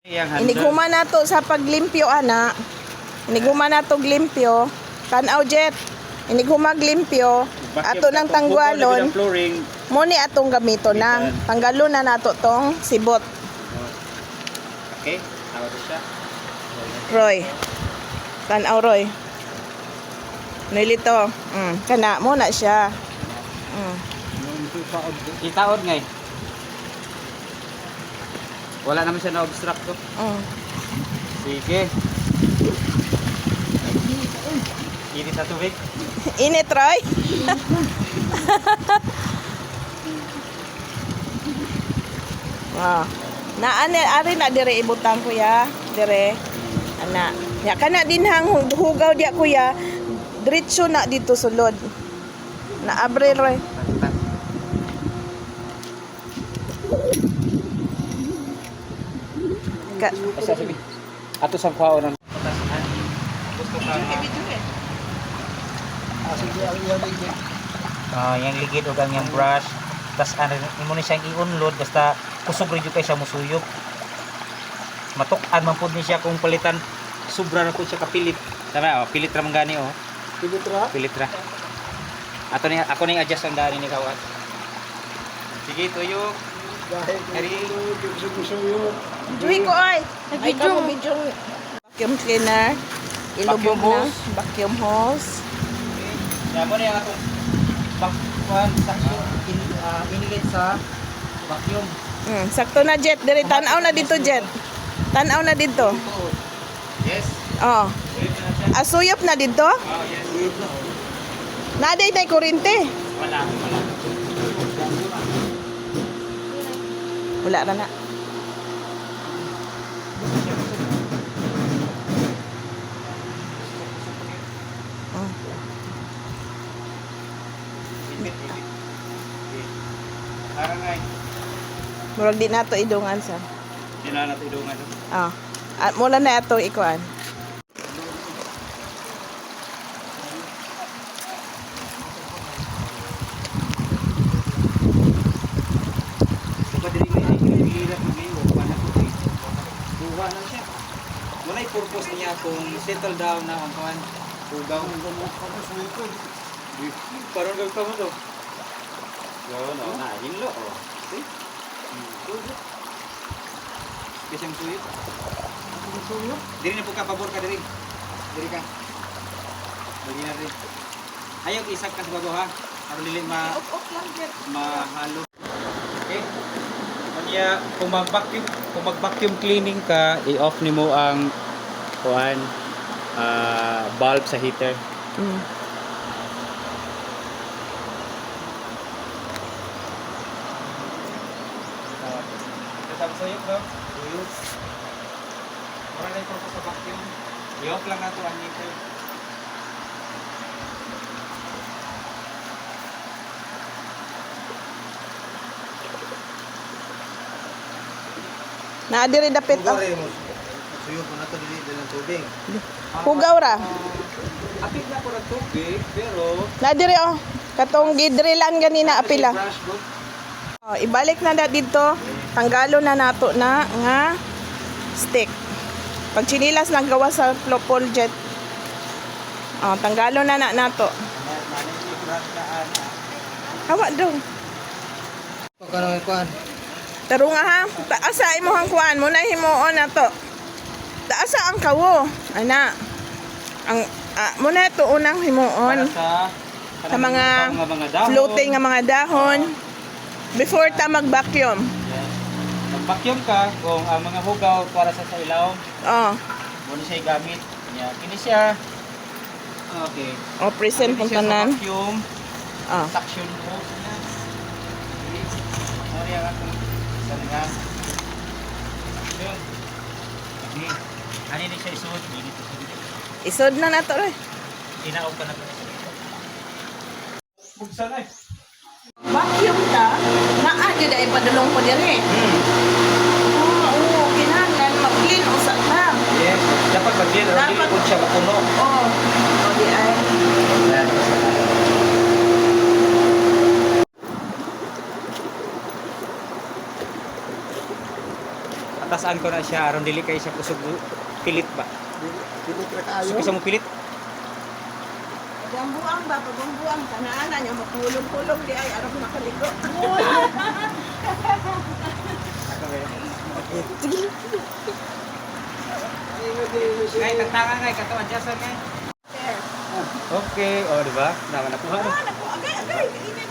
Inighuman nato sa paglimpyo ana. Inighuman nato glimpyo. Tanaw jet. Inighuman glimpyo. Ato nang tanggalon. Muni atong gamito na. Tanggalon na nato tong sibot. Okay, tawag siya. Roy. Tanaw Roy. Nilito. Kana mo na siya. Itaod ngay. Wala naman siya na-obstruct to. Sige. Init na tubig. Init, Roy. Ari na dire ibutang kuya. Dire. Ana. Ya kana din hang hugaw dia kuya. Diretso na dito sulod. Na abre Roy. Ato sa kwao ng yang ligid o gang yung brush. Tas ano mo ni siyang i-unload basta kusog rin kay siya musuyop. Matuk-an man pud ni siya kung palitan sobra na pud siya kapilit. Tama pilit ra man gani Pilit ra. Ako ni adjust ang dani ni kawat. Sige tuyo. Hari Juhi ko ay. Video vacuum cleaner. Ilubog na. Vacuum hose. Yan mo na yung atong inlet sa vacuum. Sakto na jet. Diri tanaw na dito jet. Tanaw na dito. Yes. Oh. Asuyop na dito? Yes. Naday na kurente. Wala. Wala ra na. Arangay. Murag di nato idungan sa. Di na nato idungan. At mula na ato ikuan. Muna i-purpose niya kung settle down na ang kawan. Hugaw. Parang gagawin mo to. Yun, hinlo. See? Kisang suyot. Diri na po ka, pabor ka diri. Diri ka. Diri na rin. Ayaw isag ka sa bago ha. Para lili mahalo. Okay? Kanya, kung mag-vacuum cleaning ka, i-off ni mo ang bulb sa heater. Suyok bro? Suyok. Para na yung sa vacuum. I-off lang nato ang heater. Naadiri dapit oh. Suyok mo na ito ng tubig. Hugaw ra. Apit na po ng tubig, pero Naadiri oh. Katong gidrilan ganina apila. Ibalik na dito. Tanggalo na nato na nga stick. Pag chinilas lang gawa sa pole jet. Tanggalo na nato. Hawa daw. pagkano kuan. Tarunga ha. Taasa imuhang kuan mo na himuon nato. Taasa ang kawo. Ana. Ang muna ito unang himuon sa mga floating nga mga dahon before ta mag-vacuum. Mag-vacuum ka kung ang mga hugaw para sa ilaw. Muna siya gamit. Kini siya. Okay. Present puntanan. Vacuum. Suction hose niya. Ano yan ako? Sana nga. Yun. Okay. Ano yun siya isuot? Isod na nato rin. Inaog ka na ito. Buksan eh. Vacuum ta, naadyo dahil padulong ko din eh. Oo, kinahanglan, mag-clean o sa ta. Yes, dapat mag-clean. Dapat po siya mapuno. Oo, di ay. Atas batasan ko na siya aron dili kay siya kusog pilit ba. Pilit ra So kayo. kisa mo pilit. Pagbuang ba, pagbuang kanaan niya matulog-tulog di ay arap makaligo. Ngay tagtanga ngay kato adjustan ngay. Okay, oh di ba? Naman nakuha no. Naku, agay, init.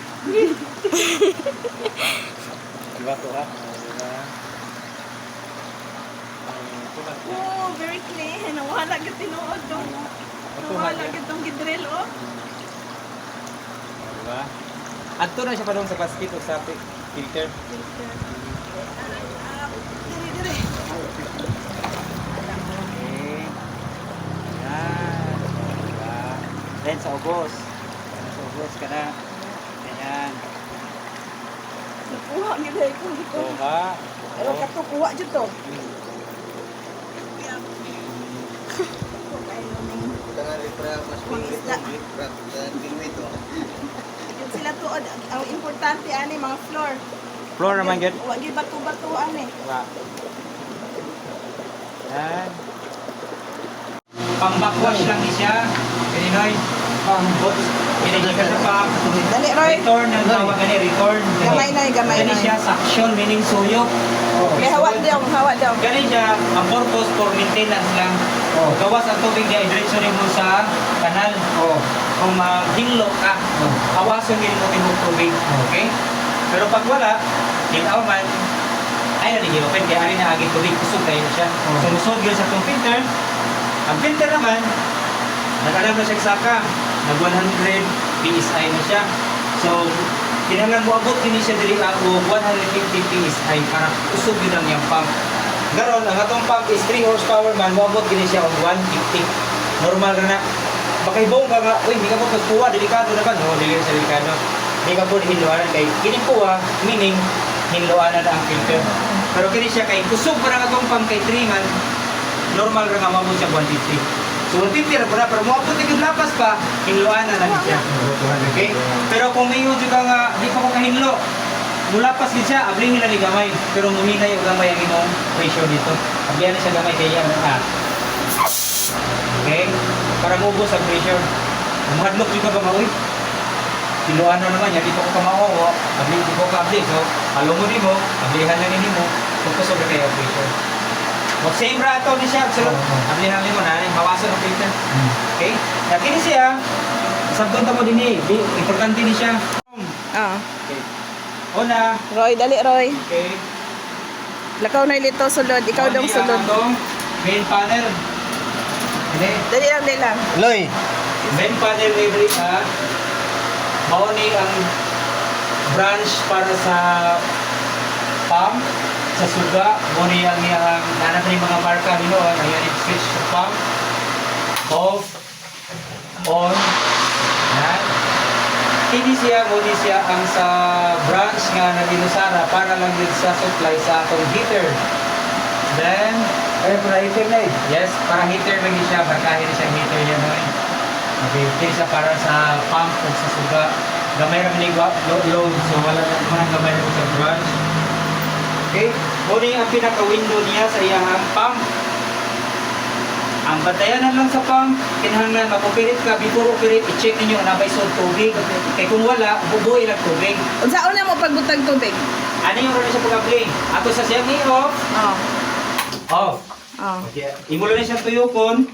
Di ba to ha? Diba? Oh, very clean. Wala gid tinuod dong. Wala gid tong gidril oh. Diba? Adto na siya pa doon sa basket o sa filter. Dire. Okay. Yan. Diba? Then sa ubos. Sa ubos ka na. Ganyan. Nakuha gid ay ko dito. So ha? Pero kato kuha jud to. Tangan ripra mas pingit Isda. ripra pingit to. Yun sila tuod. Ang importante ani mga floor. Floor naman gid. Wa gid bato-bato ani. Diba? Yan. Pang-backwash lang ni siya. Kaninoy. Pang-box. Pinigil ka sa pang. Dali Roy. Return ang tawag gani. Return. Gamay na, gamay Gani na. siya suction meaning suyok. May hawak daw, hawak daw. Gani siya ang purpose for maintenance lang. Gawas ang tubig niya i-diretso mo sa kanal. Kung maghinglo ka, hawason din mo timog tubig. Okay? Pero pag wala, hinaw man, ay na di open kaya ari na aging tubig kusog kayo siya. So musod gyud sa tong filter. Ang filter naman nag-alam na siya saka nag 100 PSI na siya. So kinahanglan mo abot kini siya diri og 150 PSI para kusog gyud ang iyang pump. Garon ang atong pump is 3 horsepower man mo abot kini siya og 150. Normal ra na. Makaibong ka nga, uy, hindi ka po pagpuwa, delikado na ba? No, dili sa delikado. Hindi ka po hinluanan kay kinipuwa, meaning hinluanan na ang filter. Pero kini siya kay kusog para nga itong pang kay 3 man, normal ra nga mabot siya 150. So 150 ra pala, pero maabot na yung lapas pa, hinluanan na siya. Okay? Pero kung may yun ka nga, di pa ko kahinlo, mulapas din siya, abling nila ni gamay. Pero mumina yung gamay ang imong pressure dito. Ablihan na siya gamay kaya yan. Okay? Para mubos ang pressure. Mahadlok juga ba mauwi? Kiluan na naman yan, dito ko kamao, abli, di ko ka-abli. So, halo mo din mo, ablihan na nini mo, pagkusog na kayo ang pressure. Mag-same rato ni siya, so, ablihan din mo na, bawasan ang pressure. Okay? Nakini siya, sabton mo din importante ni siya. Ah. Okay. Una, Roy, dali Roy. okay. Lakaw na ilito sulod, ikaw dong sulod. Ang main panel. Hindi. Dali lang. Loy. Main panel libre mauni ang branch para sa pump sa suga mauni ang nanap ni mga marka nino ayan yung switch sa pump off on yan hindi siya mauni siya ang sa branch nga na ginusara para lang din sa supply sa atong heater then Para heater na eh. yes para heater lagi siya barkahin siya heater yan okay, ito siya para sa pump o sa suga. Gamay rin ni load, so wala naman ang gamay rin sa branch. Okay, muna ang pinaka-window niya sa iyang pump. Ang bantayanan lang sa pump, kinahanglan mapupirit ka, before operate, i-check ninyo na may sod tubig. Kaya kung wala, bubuhay lang tubig. Unsaon na mo pagbutang tubig? Ano yung rin sa pag-apply? Ato sa siyang i-off, Oh. off. Oh. Okay, imulo na siyang tuyukon.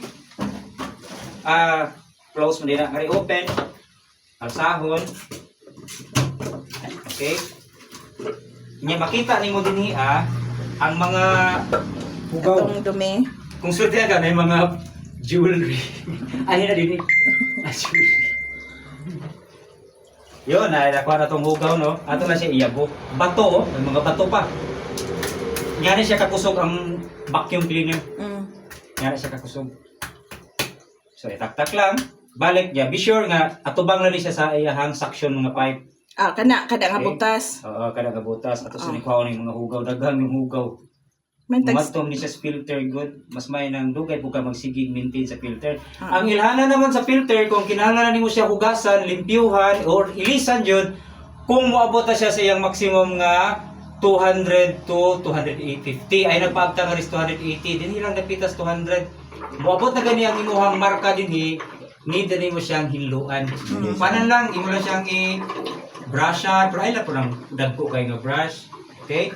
Close mo din na. Ngari open. Alsahon. Okay. Nya makita ni mo din ang mga hugaw. Itong dumi. Kung swerte ka na yung mga jewelry. Ay na din jewelry. Yun, nakuha na itong hugaw, no? Ato na siya iyabo. Bato, oh. May mga bato pa. Nga siya kakusog ang vacuum cleaner. Nga siya kakusog. So, itaktak lang. Balik niya. Be sure nga, atubang na rin siya sa iyahang suction mga pipe. Ah, kada nga Okay. butas. Oo, kada kabutas. Ato sa nikwaw ng mga hugaw. Daghang yung hugaw. May tags. Matom ni siya sa filter good. Mas may nang dugay po ka magsigig maintain sa filter. Ah. Ang ilhana naman sa filter, kung kinahanglan nimo siya hugasan, limpyuhan, or ilisan yun, kung moabot na siya sa iyang maximum nga 200 to 250. Ay nagpaagta nga ris 280. Din ilang napitas 200. Moabot na gani ang imuhang marka dinhi, need na mo siyang hinluan. Panan lang imo lang siyang i brushan, pero ay lang po lang dagko kay nga brush. Okay?